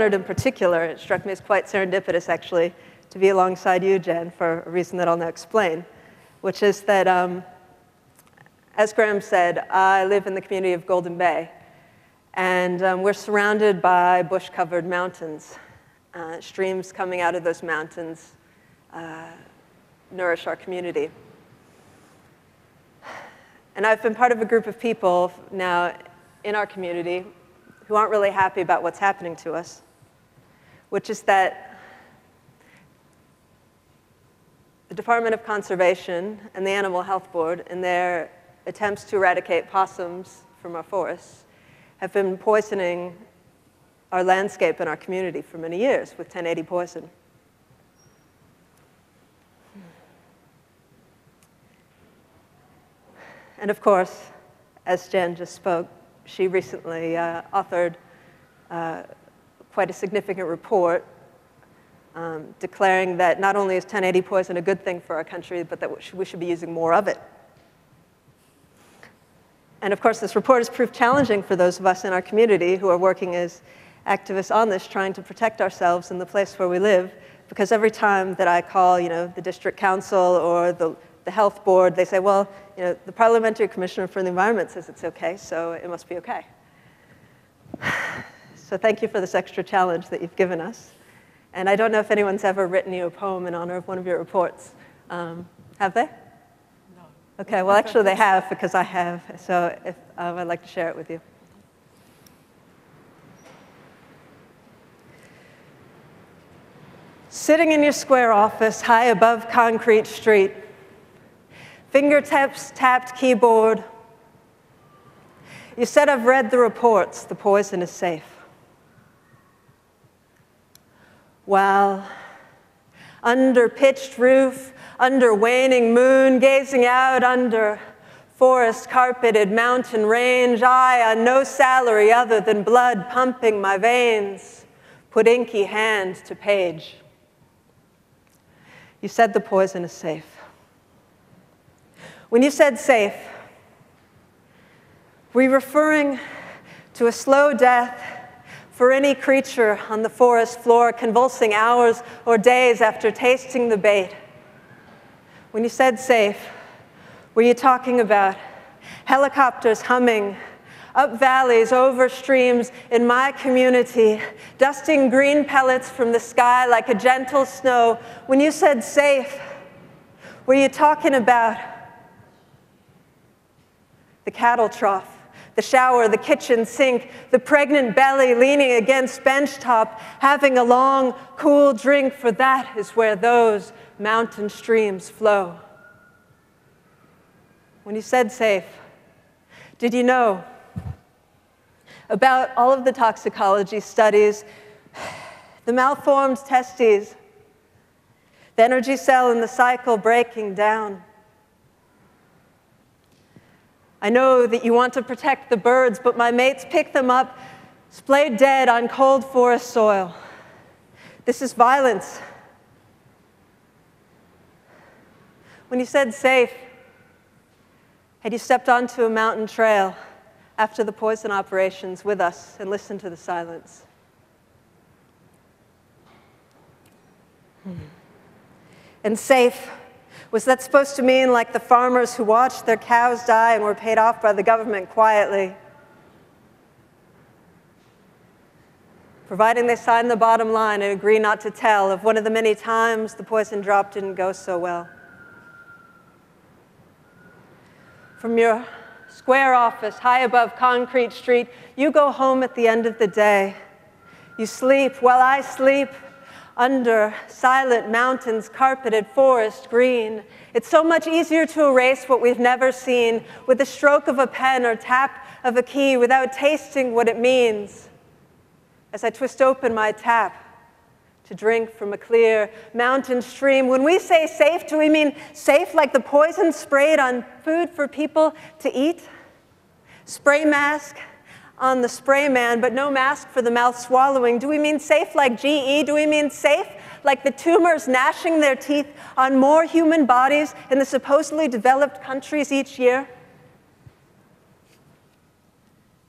honored in particular, it struck me as quite serendipitous, actually, to be alongside you, Jen, for a reason that I'll now explain, which is that, as Graham said, I live in the community of Golden Bay, and we're surrounded by bush-covered mountains. Streams coming out of those mountains nourish our community. And I've been part of a group of people now in our community who aren't really happy about what's happening to us, which is that the Department of Conservation and the Animal Health Board, in their attempts to eradicate possums from our forests, have been poisoning our landscape and our community for many years with 1080 poison. And of course, as Jen just spoke, she recently authored quite a significant report declaring that not only is 1080 poison a good thing for our country, but that we should be using more of it. And of course, this report has proved challenging for those of us in our community who are working as activists on this, trying to protect ourselves in the place where we live, because every time that I call, the district council or the health board, they say, well, the Parliamentary Commissioner for the Environment says it's okay, so it must be okay. So thank you for this extra challenge that you've given us. And I don't know if anyone's ever written you a poem in honor of one of your reports. Have they? No. Okay, well, actually they have, because I have. So if, I'd like to share it with you. Sitting in your square office, high above concrete street, fingertips tapped keyboard. You said, I've read the reports, the poison is safe. Well, under pitched roof, under waning moon, gazing out under forest-carpeted mountain range, I, on no salary other than blood pumping my veins, put inky hand to page. You said the poison is safe. When you said safe, were you referring to a slow death for any creature on the forest floor convulsing hours or days after tasting the bait? When you said safe, were you talking about helicopters humming up valleys, over streams in my community, dusting green pellets from the sky like a gentle snow? When you said safe, were you talking about the cattle trough, the shower, the kitchen sink, the pregnant belly leaning against bench top, having a long, cool drink, for that is where those mountain streams flow? When you said safe, did you know about all of the toxicology studies, the malformed testes, the energy cell in the cycle breaking down? I know that you want to protect the birds, but my mates pick them up, splayed dead on cold forest soil. This is violence. When you said safe, had you stepped onto a mountain trail after the poison operations with us and listened to the silence? And safe, was that supposed to mean like the farmers who watched their cows die and were paid off by the government quietly, providing they sign the bottom line and agree not to tell of one of the many times the poison drop didn't go so well? From your square office, high above concrete street, you go home at the end of the day. You sleep while I sleep under silent mountains, carpeted forest green. It's so much easier to erase what we've never seen with the stroke of a pen or tap of a key without tasting what it means. As I twist open my tap to drink from a clear mountain stream, when we say safe, do we mean safe like the poison sprayed on food for people to eat? Spray mask on the spray man, but no mask for the mouth swallowing. Do we mean safe like GE? Do we mean safe like the tumors gnashing their teeth on more human bodies in the supposedly developed countries each year?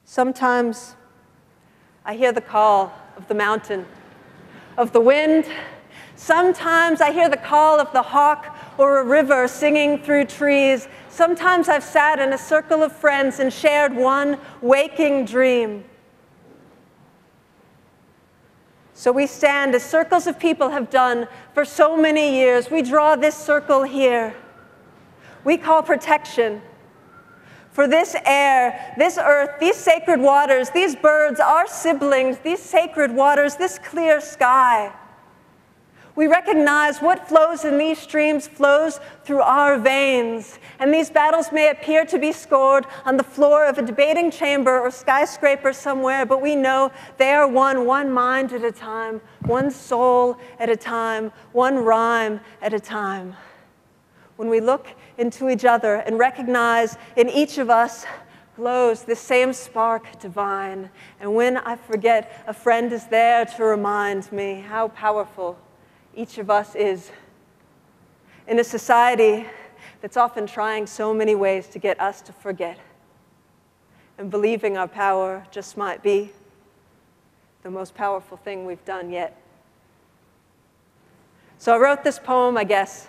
Sometimes I hear the call of of the mountain, of the wind. Sometimes I hear the call of the hawk or a river singing through trees. Sometimes I've sat in a circle of friends and shared one waking dream. So we stand, as circles of people have done for so many years. We draw this circle here. We call protection for this air, this earth, these sacred waters, these birds, our siblings, these sacred waters, this clear sky. We recognize what flows in these streams flows through our veins, and these battles may appear to be scored on the floor of a debating chamber or skyscraper somewhere, but we know they are won one mind at a time, one soul at a time, one rhyme at a time. When we look into each other and recognize in each of us glows this same spark divine, and when I forget, a friend is there to remind me how powerful each of us is in a society that's often trying so many ways to get us to forget. And believing our power just might be the most powerful thing we've done yet. So I wrote this poem, I guess,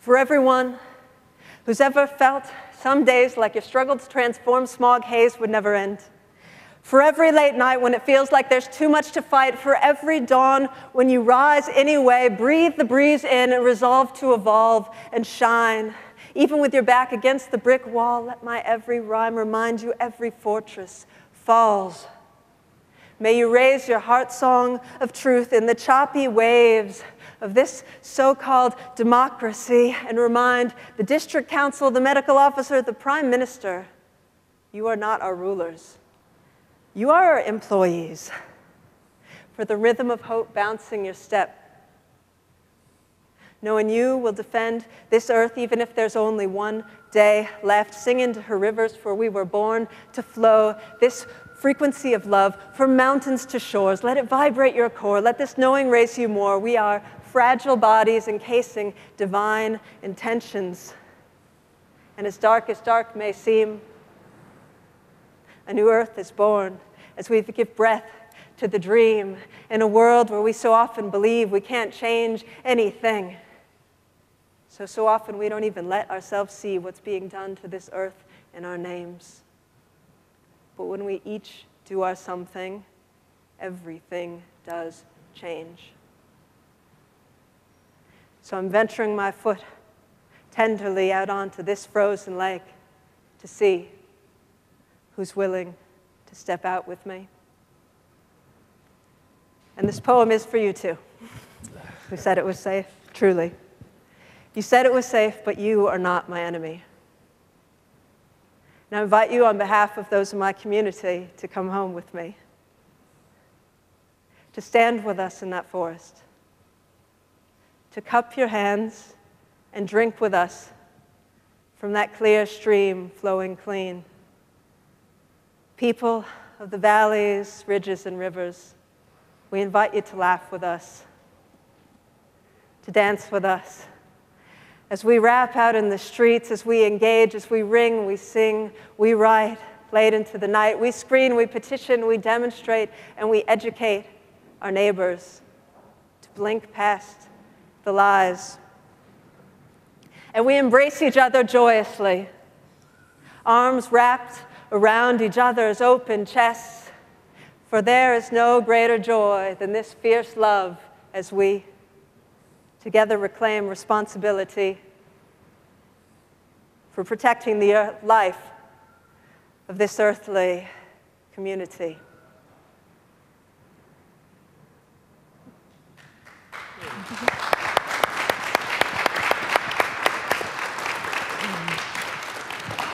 for everyone who's ever felt some days like your struggle to transform smog haze would never end. For every late night when it feels like there's too much to fight, for every dawn when you rise anyway, breathe the breeze in and resolve to evolve and shine. Even with your back against the brick wall, let my every rhyme remind you every fortress falls. May you raise your heart song of truth in the choppy waves of this so-called democracy and remind the district council, the medical officer, the prime minister, you are not our rulers. You are our employees, for the rhythm of hope bouncing your step. Knowing you will defend this earth even if there's only one day left. Sing into her rivers, for we were born to flow. This frequency of love from mountains to shores. Let it vibrate your core. Let this knowing raise you more. We are fragile bodies encasing divine intentions. And as dark may seem, a new earth is born as we give breath to the dream in a world where we so often believe we can't change anything. So often we don't even let ourselves see what's being done to this earth in our names. But when we each do our something, everything does change. So I'm venturing my foot tenderly out onto this frozen lake to see who's willing to step out with me. And this poem is for you too, who said it was safe, truly. You said it was safe, but you are not my enemy. And I invite you on behalf of those in my community to come home with me, to stand with us in that forest, to cup your hands and drink with us from that clear stream flowing clean. People of the valleys, ridges, and rivers, we invite you to laugh with us, to dance with us, as we rap out in the streets, as we engage, as we ring, we sing, we write, late into the night, we screen, we petition, we demonstrate, and we educate our neighbors to blink past the lies. And we embrace each other joyously, arms wrapped around each other's open chests, for there is no greater joy than this fierce love as we together reclaim responsibility for protecting the life of this earthly community. Thank you.